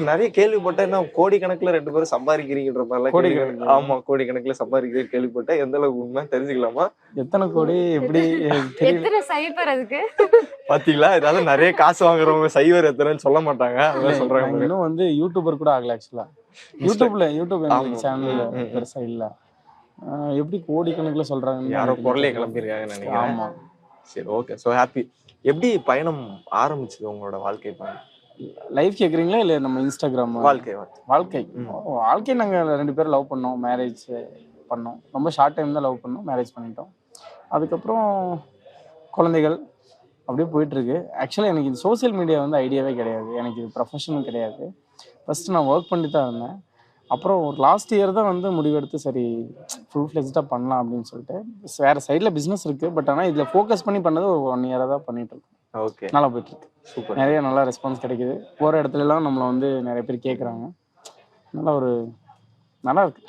நிறைய கேள்விப்பட்டேன். என்ன கோடிக்கணக்குல 2 பேரும் சம்பாதிக்கிறீங்கன்ற மாதிரிலாம் கோடிக்கணக்கு. ஆமா, கோடிக்கணக்குல சம்பாதிக்கிறீங்கன்னு கேள்விப்பட்டேன். எந்த அளவுக்கு உண்மை தெரிஞ்சுக்கலாமா? எத்தனை கோடி எப்படி தெரியல. எத்தனை சைபர் அதுக்கு? பாத்தீங்களா? ஏதாவது நிறைய காசு வாங்குறவங்க சைவர் எத்தனைன்னு சொல்ல மாட்டாங்க. அதான் சொல்றாங்க. நாங்க இன்னும் வந்து யூடியூபர் கூட ஆகல ஆக்சுவலா. யூடியூப் சேனல் பெருசா இல்ல. எப்படி கோடிக்கணக்குல சொல்றாங்கன்னு யாரோ பொருளையே கிளம்பிருக்காங்கன்னு நினைக்கிறேன். ஆமா. சரி, ஓகே. So happy. எப்படி பயணம் ஆரம்பிச்சது உங்களோட வாழ்க்கை பயணம்? லைஃப் கேக்குறீங்களா இல்ல நம்ம இன்ஸ்டாகிராம்? வாழ்க்கை நாங்க 2 பேரும் லவ் பண்ணோம், மேரேஜ் பண்ணோம். ரொம்ப ஷார்ட் டைம் தான் லவ் பண்ணோம், மேரேஜ் பண்ணிட்டோம். அதுக்கப்புறம் குழந்தைகள் அப்படியே போயிட்டு இருக்கு. ஆக்சுவலா எனக்கு இந்த சோசியல் மீடியா வந்து ஐடியாவே கிடையாது. எனக்கு இது ப்ரொஃபஷனும் கிடையாது. ஃபர்ஸ்ட் நான் ஒர்க் பண்ணிட்டு தான் இருந்தேன். அப்புறம் ஒரு லாஸ்ட் இயர் தான் வந்து முடிவெடுத்து சரி ஃபுல் ஃப்ளெஜ்டாக பண்ணலாம் அப்படின்னு சொல்லிட்டு வேறு சைடில் பிஸ்னஸ் இருக்குது. பட் ஆனால் இதில் ஃபோக்கஸ் பண்ணி பண்ணது ஒரு 1 இயராக தான் பண்ணிட்டு இருக்கோம். ஓகே, நல்லா போயிட்டுருக்கு. சூப்பர். நிறைய நல்லா ரெஸ்பான்ஸ் கிடைக்குது. போகிற இடத்துலலாம் நம்மளை வந்து நிறைய பேர் கேட்குறாங்க. நல்லா இருக்கு.